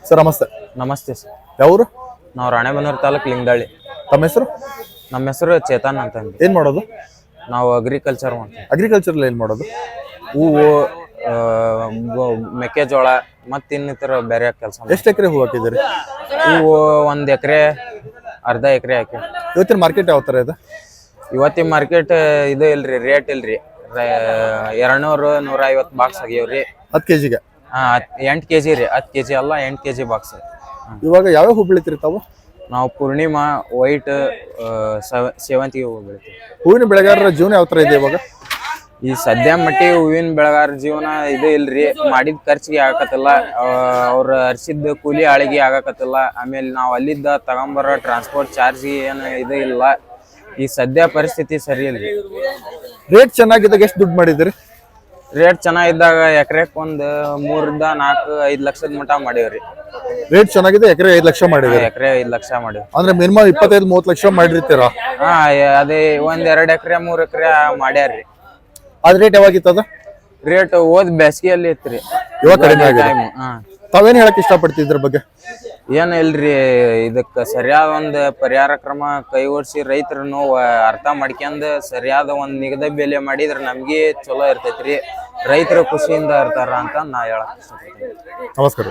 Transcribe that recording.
Sir ನಮಸ್ತೆ. ನಮಸ್ತೆ sir. ಯಾವರು? ನಾವು ರಾಣೆಬೆನ್ನೂರು ತಾಲೂಕು ಲಿಂಗದಳ್ಳಿ. ತಮ್ಮ ಹೆಸರು? ನಮ್ಮ ಹೆಸರು ಚೇತನ್ ಅಂತ ಅಂದು. ಏನು ಮಾಡೋದು? ನಾವು ಅಗ್ರಿಕಲ್ಚರ್ ಮಾಡ್ತೀವಿ. ಅಗ್ರಿಕಲ್ಚರಲ್ಲಿ ಏನು ಮಾಡೋದು? ಹೂವು, ಮೆಕ್ಕೆಜೋಳ ಮತ್ತು ಇನ್ನಿತರ ಬೇರೆ ಕೆಲಸ. ಎಷ್ಟು ಎಕರೆ ಹೂವು ಹಾಕಿದ್ದೀರಿ? ಹೂವು 1 ಎಕರೆ, ಅರ್ಧ ಎಕರೆ ಹಾಕಿ. ಇವತ್ತಿನ ಮಾರ್ಕೆಟ್ ಯಾವ ಥರ ಇದೆ? ಇವತ್ತಿನ ಮಾರ್ಕೆಟ್ ಇದು ಇಲ್ರಿ, ರೇಟ್ ಇಲ್ರಿ. 200 150 ಬಾಕ್ಸ್ ಆಗ್ಯಾವ್ರಿ. 10 ಕೆಜಿಗೆ? 8 ಕೆಜಿ ರೀ. 10 ಕೆಜಿ ಅಲ್ಲ, 8 ಕೆಜಿ ಬಾಕ್ಸ್. ಇವಾಗ ಯಾವ್ಯಾವ ಹೂ ಬೆಳಿತೀರಿ ತಾವು? ನಾವು ಪೂರ್ಣಿಮಾ, ವೈಟ್, ಸೇವಂತಿಗೆ ಹೂವು ಬೆಳಿತೀವಿ. ಹೂವಿನ ಬೆಳೆಗಾರರ ಜೀವನ ಯಾವ ಥರ ಇದೆ ಇವಾಗ? ಈ ಸದ್ಯ ಮಟ್ಟಿಗೆ ಹೂವಿನ ಬೆಳೆಗಾರ ಜೀವನ ಇದು ಇಲ್ರಿ. ಮಾಡಿದ ಖರ್ಚಿಗೆ ಆಗಕತ್ತಿಲ್ಲ, ಅವ್ರ ಹರ್ಸಿದ ಕೂಲಿ ಆಳಿಗೆ ಆಗಕತ್ತಿಲ್ಲ. ಆಮೇಲೆ ನಾವು ಅಲ್ಲಿದ್ದ ತಗೊಂಬರೋ ಟ್ರಾನ್ಸ್ಪೋರ್ಟ್ ಚಾರ್ಜ್ಗೆ ಏನು ಇದು ಇಲ್ಲ. ಈ ಸದ್ಯ ಪರಿಸ್ಥಿತಿ ಸರಿ ಇಲ್ರಿ. ರೇಟ್ ಚೆನ್ನಾಗಿದ್ದಾಗ ಎಷ್ಟು ದುಡ್ಡು ಮಾಡಿದಿರಿ? ರೇಟ್ ಚೆನ್ನಾಗಿದ್ದಾಗ ಎಕರೆಕ್ ಒಂದು 3-4-5 ಲಕ್ಷದ ಮಟ್ಟ ಮಾಡೇವ್ರಿ. ರೇಟ್ ಚೆನ್ನಾಗಿದೆ, ಎಕರೆ 5 ಲಕ್ಷ ಮಾಡಿದಿರಿ? ಎಕರೆ 5 ಲಕ್ಷ ಮಾಡೇವಿ. ಅಂದ್ರೆ ಮಿನಿಮಮ್ 25-30 ಲಕ್ಷ ಮಾಡಿರ್ತೀರಾ? ಅದೇ 1-2 ಎಕರೆ 3 ಎಕರೆ ಮಾಡ್ಯಾರ್ರಿ. ಅದ್ ರೇಟ್ ಯಾವಾಗಿತ್ತದ? ರೇಟ್ ಹೋದ್ ಬೇಸಿಗೆಯಲ್ಲಿ ಇತ್ರಿ. ಇವಾಗ ಕಡಿಮೆ ಆಗಿದೆ. ತಾವೇನ್ ಹೇಳಕ್ ಇಷ್ಟಪಡ್ತಿದ್ರ ಬಗ್ಗೆ? ಏನು ಇಲ್ರಿ, ಇದಕ್ಕೆ ಸರಿಯಾದ ಒಂದು ಪರಿಹಾರ ಕ್ರಮ ಕೈಗೂಡಿಸಿ ರೈತರನ್ನು ಅರ್ಥ ಮಾಡ್ಕೊಂಡ್ ಸರಿಯಾದ ಒಂದು ನಿಗದಿ ಬೆಲೆ ಮಾಡಿದ್ರೆ ನಮ್ಗೆ ಚಲೋ ಇರ್ತೈತ್ರಿ. ರೈತರು ಖುಷಿಯಿಂದ ಇರ್ತಾರ ಅಂತ ನಾ ಹೇಳಕ್ ಇಷ್ಟಪಡ್ತೀನಿ. ನಮಸ್ಕಾರ.